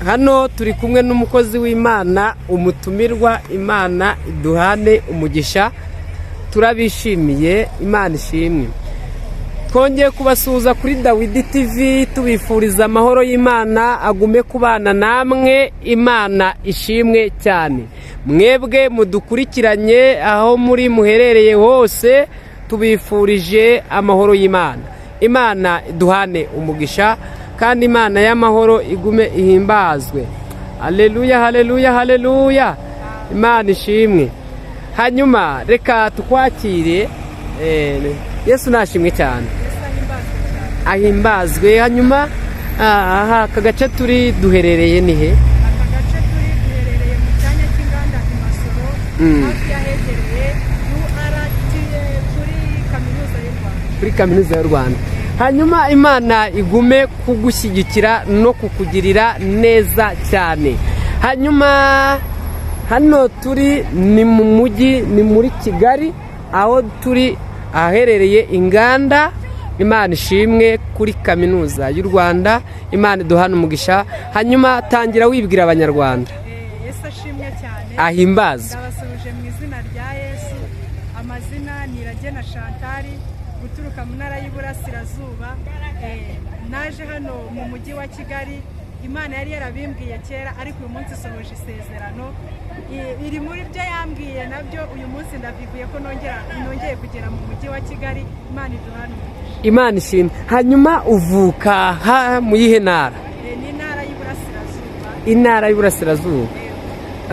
hano turi kumwe n'umukozi w'Imana umutumirwa. Imana iduhane umugisha, turabishimiye, Imana ishimwe. Twongeye kubasuhuza kuri Dawidi TV, tubifuriza amahoro y'Imana agume kubana namwe. Imana ishimwe cyane. Mwebwe mudukurikiranye aho muri muherereye hose, tubifurije amahoro y'Imana. Imana iduhane umugisha kandi Imana y'amahoro igume ihimbazwe. Haleluya, haleluya, haleluya. Imana ishimwe. Hanyuma reka tukwakire. Yesu nashimwe cyane, ahimbazwe. Hanyuma aka gace turi duherereye ni he? Aka gace turi duherereye mu cyanya cy'inganda i Masoro, hafi yahegereye kuri kaminuza y'u Rwanda. Hanyuma Imana igume kugushyigikira no kukugirira neza cyane. Hanyuma hano turi ni mu mujyi, ni muri Kigali, aho turi aherereye inganda. Imana ishimwe kuri kaminuza y'u Rwanda. Imana iduhana umugisha. Hanyuma tangira wibwira abanyarwanda. Yesu ashimwe cyane, ahimbaze. ndabasubije mu izina rya Yesu. Amazina ni Iragena Chantal, guturuka mu ntara y'Iburasirazuba. Naje hano mu mujyi wa Kigali. Imana yari yarabimbwiye kera, ariko uyu munsi isohoje isezerano. Iri muri byo yambwiye nabyo, uyu munsi ndabivuye ko nongeye kugera mu mujyi wa Kigali. Imana iduhane umugisha. Imana ishimwe. Hanyuma uvuka mu yihe ntara? Ni intara y'Iburasirazuba. Intara y'Iburasirazuba.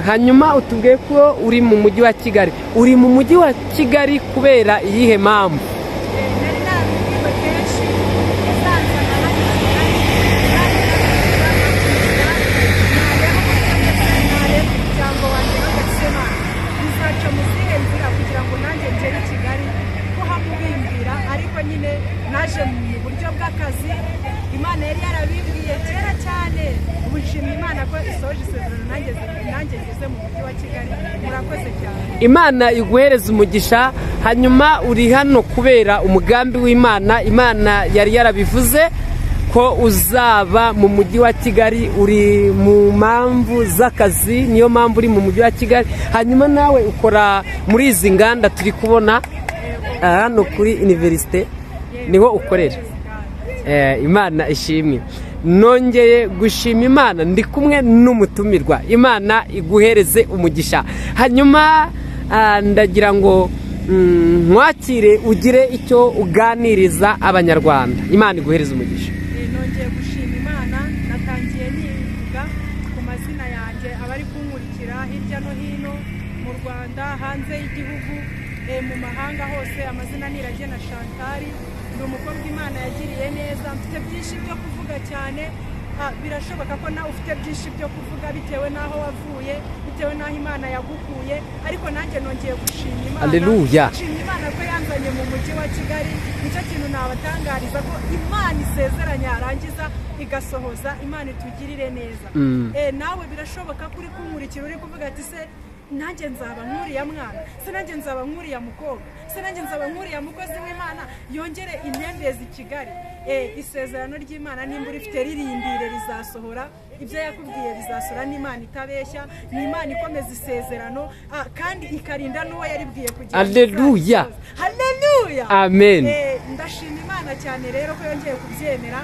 Hanyuma utubwiye ko uri mu mujyi wa Kigali. Uri mu mujyi wa Kigali kubera iyihe mpamvu? Nari nabibwiwe kenshi, izanzana hano i Kigali, umuryango wanjye bagasema bizaca mu zihe nzira kugira ngo nanjye ngere i Kigali, ko hamubimbira. Ariko nyine naje mu buryo bw'akazi. Imana yari yarabimbwiye kera cyane. Ubu nshimye Imana ko isohoje isezerano, nanjye ngeze mu mujyi wa Kigali. Murakoze cyane. Imana iguhereza umugisha. Hanyuma uri hano kubera umugambi w'Imana. Imana yari yarabivuze ko uzaba mu mujyi wa Kigali. Uri mu mpamvu z'akazi, niyo mpamvu uri mu mujyi wa Kigali. Hanyuma nawe ukora muri izi nganda turi kubona hano kuri universite, niho ukorera. Imana ishimwe. Nongeye gushima Imana, ndi kumwe n'umutumirwa. Imana iguhereze umugisha. Hanyuma ndagira ngo mwakire ugire icyo uganiriza abanyarwanda. Imana iguhereze umugisha. Nongeye gushima Imana. Natangiye nivuga ku mazina yanjye, abari kunkurikira hirya no hino mu Rwanda, hanze y'igihugu, mu mahanga hose. Amazina ni Iragena Chantal. Ni umukobwa Imana yagiriye neza. Mfite byinshi byo kuvuga cyane. Birashoboka ko nawe ufite byinshi byo kuvuga bitewe n'aho wavuye, bitewe n'aho Imana yagukuye. Ariko nanjye nongeye gushima Imana. Haleluya. Nshima Imana ko yanzanye mu mujyi wa Kigali. Nicyo kintu nabatangariza, ko Imana isezeranya yarangiza igasohoza. Imana itugirire neza. Nawe birashoboka ko uri kunkurikira, uri kuvuga ati se nanjye nzaba nkuriya mwana, se nanjye nzaba nkuriya mukobwa, se nanjye nzaba nkuriya mukozi w'Imana yongere intembezi i Kigali. Isezerano ry'Imana nimba urifite ririndire, rizasohora. Ibyo yakubwiye bizasohora. N'Imana itabeshya, ni Imana ikomeza isezerano kandi ikarinda n'uwo yaribwiye kugira. Haleluya, haleluya, amen. Ndashima Imana cyane rero ko yongeye kubyemera,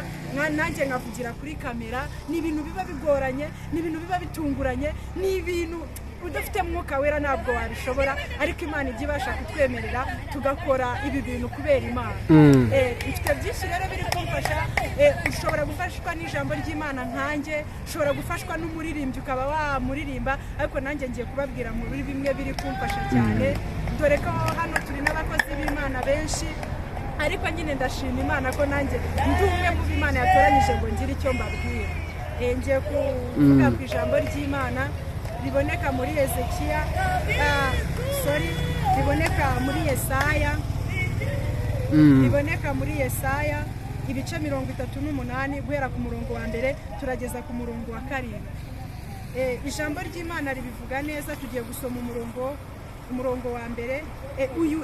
nanjye nkavugira kuri kamera. Ni ibintu biba bigoranye, ni ibintu biba bitunguranye, ni ibintu udafite mwuka wera ntabwo wabishobora, ariko Imana ijya ibasha kutwemerera tugakora ibi bintu kubera Imana. Ifite byinshi rero biri kumfasha. Ushobora gufashwa n'ijambo ry'Imana nkanjye, ushobora gufashwa n'umuririmbyi ukaba wamuririmba, ariko nanjye ngiye kubabwira muri bimwe biri kumfasha cyane. Dore ko hano turi n'abakozi b'Imana benshi, ariko nyine ndashima Imana ko nanjye ndi umwe mu b'Imana yatoranyije ngo ngire icyo mbabwira. Ngiye kuvuga ku ijambo ry'Imana riboneka muri Hezekiya, riboneka muri Yesaya, riboneka muri Yesaya ibice 38 guhera ku murongo wa mbere turageza ku murongo wa 7. Ijambo ry'Imana ribivuga neza. Tugiye gusoma umurongo wa mbere.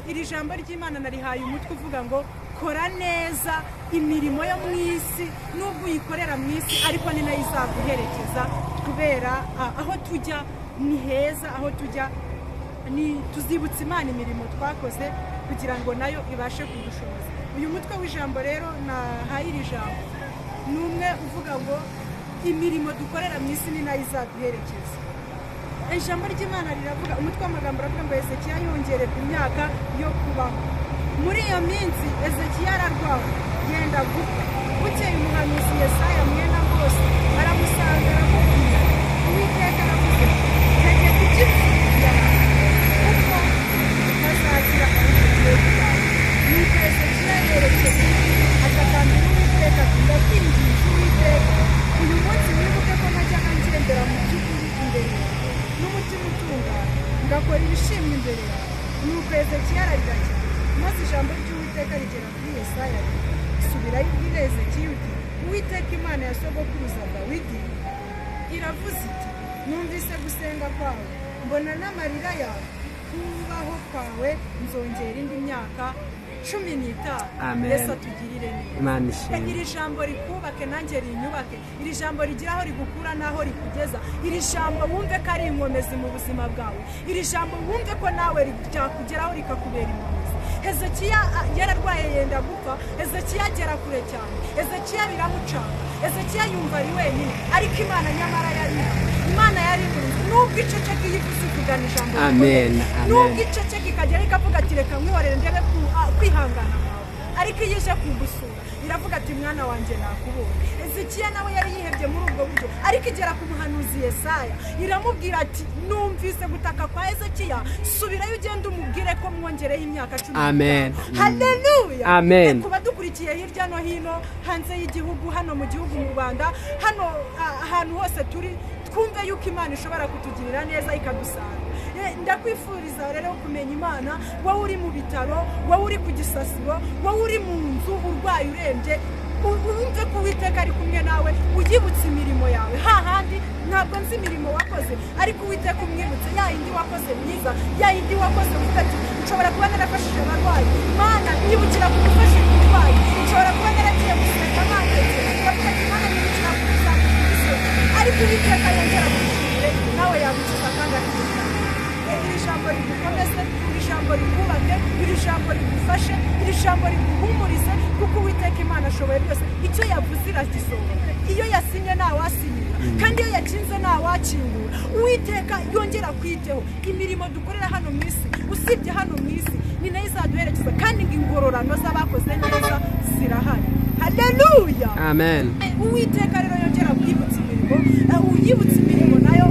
Iri jambo ry'Imana narihaye umutwe uvuga ngo kora neza imirimo yo mu isi, nubwo uyikorera mu isi ariko ni nayo izaguherekeza kubera aho tujya ni heza, aho tujya tuzibutsa Imana imirimo twakoze kugira ngo nayo ibashe kudushoboza. Uyu mutwe w'ijambo rero nahaye iri jambo ni umwe uvuga ngo imirimo dukorera mu isi ni nayo izaduherekeza. Ijambo ry'Imana riravuga, umutwe w'amagambo uravuga ngo Hezekiya yongererwa imyaka yo kubaho. Muri iyo minsi Hezekiya ararwaye yenda gupfa. Bukeye umuhanuzi Yesaya mwene Amosi aramusanga aramubwira, Uwiteka aravuze tegeka igipfu kuko utazagira ubugingo bwawe. Nuko Hezekiya yerekeza atakambira Uwiteka ati ndakwinginze Uwiteka, uyu munsi wibuke ko najyaga ngendera mu by'ukuri imbere yawe n'umutima utunganye ngakora ibishimwa imbere yawe. Nuko Hezekiya ararira cyane, maze ijambo ry'Uwiteka rigera kuri Yesaya subirayo ubwire Hezekiya uti Uwiteka Imana ya sogokuruza Dawidi iravuze iti numvise gusenga kwawe, mbona n'amarira yawe, kubaho kwawe nzongera indi myaka 15. Yesu atugirire neza. Iri jambo rikubake nanjye rinyubake, iri jambo rigira aho rigukura n'aho rikugeza, iri jambo wumve ko ari inkomezi mu buzima bwawe, iri jambo wumve ko nawe ryakugeraho rikakubera inkomezi. Hezekiya yararwaye yenda gupfa, Hezekiya agera kure cyane, Hezekiya biramucanga, Hezekiya yumva ari wenyine, ariko Imana nyamara yari Imana yari imurinze. Nubwo iceceka iyo ivuze kugana ijambo, nubwo iceceka ikagera ikavuga ati reka nkwihorere ndebe kwihangana kwawe, ariko iyo ije kugusura iravuga ati mwana wanjye nakubonye. Hezekiya nawe yari yihebye muri ubwo buryo, ariko igera ku muhanuzi Yesaya iramubwira ati numvise gutaka kwa Hezekiya, subirayo ugende umubwire ko mwongereho imyaka 10. Amen. Haleluya. Amen. Kuba dukurikiye hirya no hino hanze y'igihugu, hano mu gihugu mu Rwanda, hano ahantu hose turi, twumve yuko Imana ishobora kutugirira neza ikadusanga. Ndakwifuriza rero kumenya Imana, wowe uri mu bitaro, wowe uri ku gisasiro, wowe uri mu nzu urwaye urembye, wumve ko Uwiteka ari kumwe nawe, ugibutse imirimo yawe. Hahandi ntabwo nzi imirimo wakoze, ariko Uwiteka umwibutse ya yindi wakoze myiza, ya yindi wakoze uvuga ati nshobora kuba narafashije abarwayi, Mana nyibukira kugufasha umurwayi, nshobora kuba naragiye gusenga Mana ndavuga ati Mana nyibukira kugufasha, ariko Uwiteka yongera kugushimire nawe yagukiza kandi akigufasha. Iri jambo rigukomeze, iri jambo rigubake, iri jambo rigufashe, iri jambo riguhumurize, kuko Uwiteka Imana ashoboye byose. Icyo yavuze iragisohoza, iyo yasinye ntawasinyira, kandi iyo yakinze ntawakingura. Uwiteka yongera kwiteho imirimo dukorera hano mu isi, usibye hano mu isi ni nayo izaduherekeza, kandi ingororano z'abakoze neza zirahari. Haleluya. Amen. Uwiteka rero yongera kwibutsa imirimo, uyibutsa imirimo nayo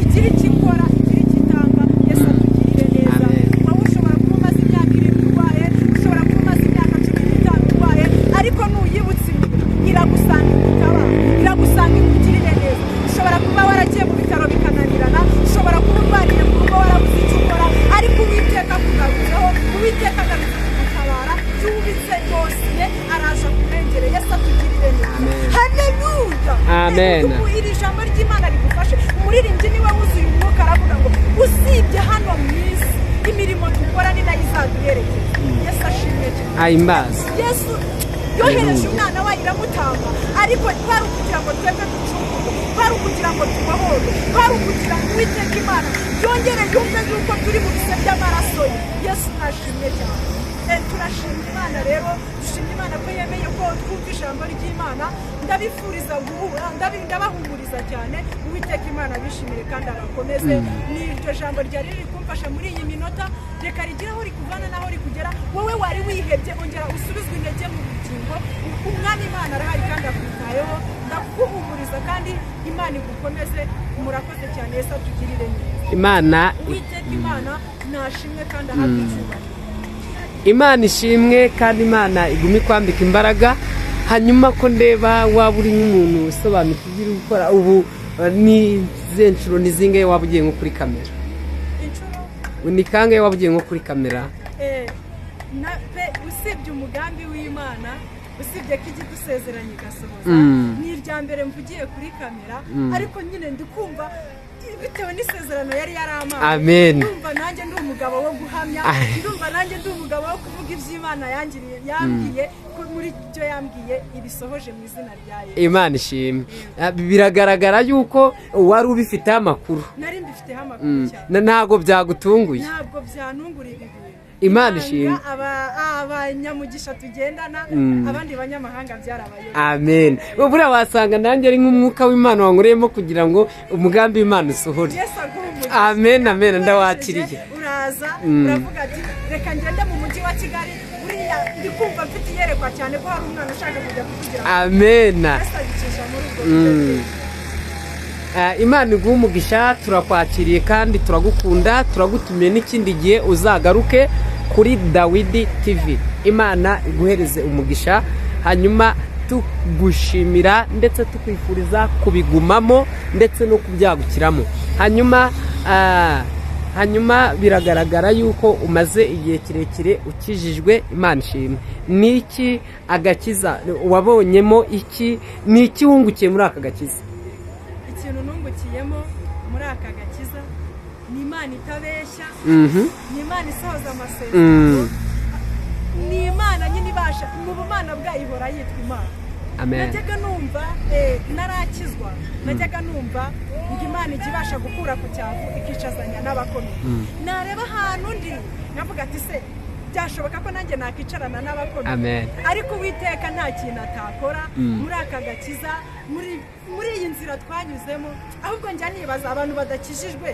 igira icyo ikora, igira icyo itanga. Yesu atugirire neza. Wowe ushobora kuba umaze imyaka 7 urwaye, ushobora kuba umaze imyaka 15 urwaye, ariko nuyibutsa imirimo iragusanga igutabara, iragusanga ikugirire neza. Ushobora kuba waragiye mu bitaro bikananirana, ushobora kuba urwariye mu rugo warabuze icyo ukora, ariko Uwiteka akugarutseho, Uwiteka agarutse kugutabara, yubitse dosiye araje kurengera. Yesu atugirire neza. Haleluya. Amen. Iri jambo ry'Imana rigufashe. Umuririmbyi niwe wuzuye umwuka aravuga ngo usibye hano mu isi imirimo dukora ni nayo izaduherekeza. Yesu ashimwe cyane. Ahimbaza. Yesu yohereje umwana wayo iramutanga, ariko twari ukugira ngo twebwe ducungurwe, twari ukugira ngo tubohorwe, twari ukugira ngo Uwiteka Imana yongere yumve yuko turi mu bise by'amaraso ye. Yesu nashimwe cyane. Turashimira Imana rero, dushimira Imana ko yemeye ko twumva ijambo ry'Imana. Ndabifuriza guhura, ndabahumuriza cyane. Uwiteka Imana bishimire kandi abakomeze. Ni iryo jambo ryari riri kumfasha muri iyi minota, reka rigire aho rikuvana n'aho rikugera. Wowe wari wihebye, ongera usubizwe intege mu bugingo. Umwami Imana arahari kandi akwitayeho. Ndakuhumuriza kandi Imana igukomeze. Murakoze cyane. Yesu atugirire neza. Imana Uwiteka Imana nashimwe kandi ahabwe icyubahiro. Imana ishimwe kandi Imana igumi kwambika imbaraga. Hanyuma ko ndeba waba uri nk'umuntu usobanukiwe ibyo gukora ubu, ni zenshuro ni zingahe waba ugiye nko kuri kamera? Inshuro ni kangahe waba ugiye nko kuri kamera? Usibye umugambi w'Imana, usibye ko igidusezeranye igasohoza, ni irya mbere mvugiye kuri kamera, ariko nyine ndikumva bitewe n'isezerano yari yaramaye. Amen. Ndumva nanjye ndi umugabo wo guhamya, ndumva nanjye ndi umugabo wo kuvuga iby'Imana yambwiye, muri byo yambwiye ibisohoje mu izina rya Yesu. Imana ishimwe. Biragaragara yuko wari ubifiteho amakuru. Nari mbifiteho amakuru cyane. Ntabwo byagutunguye. Ntabwo byanungura ibi bintu. Imana ishimwe. Abanyamugisha tugendana abandi banyamahanga byarabaye. Amen. Buriya wasanga nanjye ari nk'umwuka w'Imana wankureyemo kugira ngo umugambi w'Imana usohore. Amen, amen, ndawakiriye. Uraza uravuga ati reka ngende mu mujyi wa Kigali buriya ndikumva mfite iyerekwa cyane ko hari umwana ushaka kujya kuvugira. Amen. Imana iguha umugisha, turakwakiriye kandi turagukunda, turagutumiye n'ikindi gihe uzagaruke kuri Dawidi TV. Imana iguhereze umugisha, hanyuma tugushimira ndetse tukwifuriza kubigumamo ndetse no kubyagukiramo. Hanyuma biragaragara yuko umaze igihe kirekire ukijijwe. Imana ishimwe. Niki agakiza wabonyemo, iki niki wungukiye muri aka gakiza? Ikintu nungukiyemo muri aka gakiza ni Imana itabeshya, ni Imana isohoza amasezerano, ni Imana nyine ibasha mu bumana bwayo ihora yitwa Imana. Najyaga numva narakizwa, najyaga numva ngo Imana ijya ibasha gukura ku cyavu ikicazanya n'abakomeye. Nareba ahantu ndi navuga ati se byashoboka ko nanjye nakicarana n'abakomeye. Ariko Uwiteka nta kintu atakora muri aka gakiza, muri iyi nzira twanyuzemo. Ahubwo njya nibaza abantu badakijijwe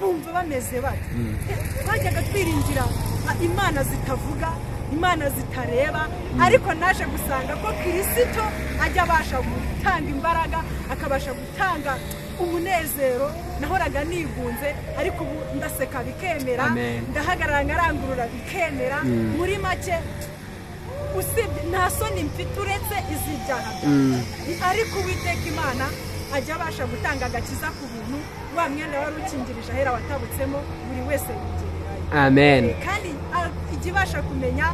bumva bameze bate. Twajyaga twiringira Imana zitavuga, Imana zitareba, ariko naje gusanga ko Kristo ajya abasha gutanga imbaraga, akabasha gutanga umunezero. Nahoraga nigunze ariko ubu ndaseka bikemera, ndahagarara nkarangurura bikemera. Muri make usibye nta soni mfite uretse iz'ibyaha byanjye, ariko Uwiteka Imana ajya abasha gutanga agakiza ku buntu. Wa mwenda wari ukingirije ahera watabutsemo buri wese yigererayo. Amen. Kandi ijya ibasha kumenya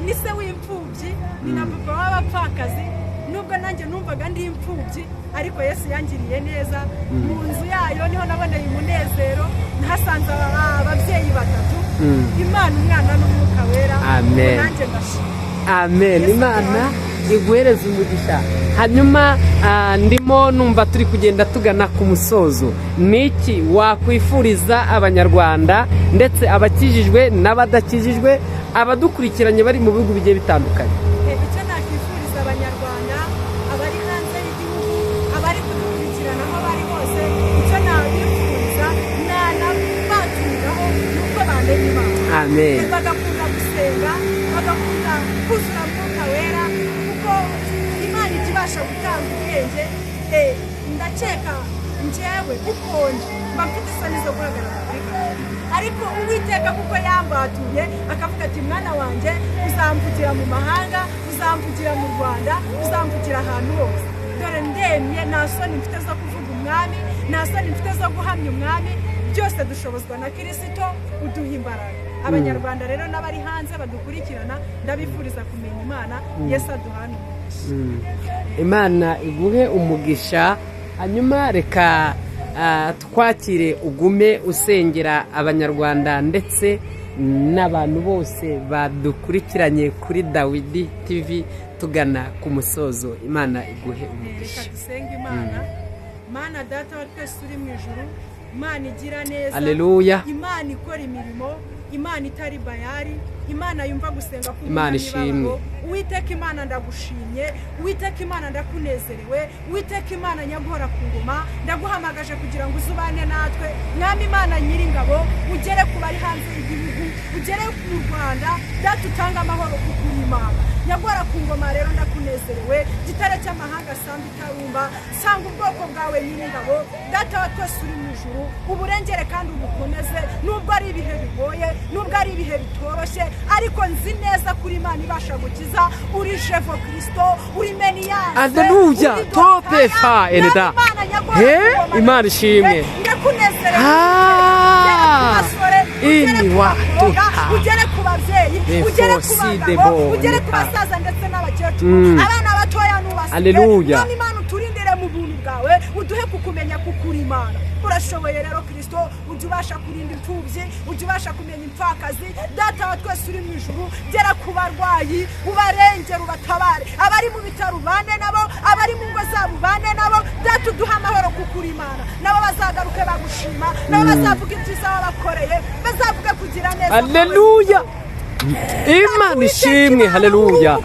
ni se w'imfubyi, ni na papa w'abapfakazi. Nubwo nanjye numvaga ndi imfubyi, ariko Yesu yangiriye neza. Mu nzu yayo niho naboneye umunezero, nahasanze ababyeyi batatu, Imana, Umwana n'Umwuka Wera. Amen. Nanjye ndashima. Amen. Imana iguhereze umugisha. Hanyuma ndimo numva turi kugenda tugana ku musozo. Niki wakwifuriza abanyarwanda ndetse abakijijwe n'abadakijijwe, abadukurikiranye bari mu bihugu bigiye bitandukanye? Icyo nakwifuriza abanyarwanda, abari hanze y'igihugu, abari kudukurikirana aho bari hose, icyo nabifuriza nanabaturiraho nuko bamenye Imana. Amen. Bagakunda gusenga, bagakunda kuzura Mwuka Wera, kuko Imana ijya ibasha gutanga ubwenge. Ndakeka njyewe ukonje mba mfite isoni zo guhagarara kuri kamera, ariko Uwiteka kuko yambatuye akavuga ati mwana wanjye uzamvugira mu mahanga, uzamvugira mu Rwanda, uzamvugira ahantu hose. Dore ndemye, nta soni mfite zo kuvuga Umwami, nta soni mfite zo guhamya Umwami. Byose dushobozwa na Kristo uduha imbaraga. Abanyarwanda rero n'abari hanze badukurikirana, ndabifuriza kumenya Imana. Yesu aduhane umugisha. Imana iguhe umugisha. Hanyuma reka twakire ugume usengera abanyarwanda ndetse n'abantu bose badukurikiranye kuri Dawidi TV tugana ku musozo. Imana iguhe umugisha. Reka dusenge Imana. Mana Data wa twese uri mu ijuru, Imana igira neza, Haleluya. Imana ikora imirimo, Imana itari bayari, Imana yumva gusenga ku Imana ishimwe. Uwiteka Imana ndagushimye, Uwiteka Imana ndakunezerewe, Uwiteka Imana nyagora ku ngoma, ndaguhamagaje kugira ngo uzubane natwe. Mwami Imana Nyiringabo, ugere ku bari hanze y'igihugu, ugere mu Rwanda, Data utanga amahoro kuko uri Imana. Nyagora ku ngoma rero ndakunezerewe, gitare cy'amahanga samba itarumba, sanga ubwoko bwawe Nyiringabo, Data wa twese uri mu ijuru, uburengere kandi ubukomeze. Nubwo ari ibihe bigoye, nubwo ari ibihe bitoroshye, ariko nzi neza kuri Imana ibasha gukiza. Uri Jevo Kristo, uri Meniyasi. Haleluya. Tope fa eneda. Imana ishimwe. Ndakunezerewe. Ini watu ugere ku babyeyi, ugere ku bagabo, ugere ku basaza ndetse n'abakecuru, abana batoya n'ubasire. Haleluya. Imana uturindire mu buntu bwawe, yawe uduhe kukumenya kukuri Imana urashoboye rero Kristo ujye ubasha kurinda imfubyi ujye ubasha kumenya impfakazi data wa twese uri mu ijuru gera ku barwayi ubarengera ubatabare abari mu bitaro bane nabo abari mu ngo zabo bane nabo data uduha amahoro kukuri Imana nabo bazagaruke bagushima nabo bazavuga ibyiza wabakoreye bazavuga kugira neza haleluya Imana ishimwe haleluya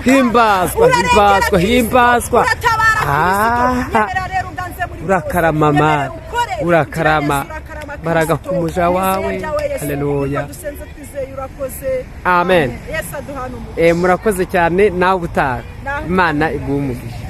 himbazwa himbazwa himbazwa urakarama Mana urakarama baraga kumuja wawe haleluya amen murakoze cyane nawe utaha Imana iguhe umugisha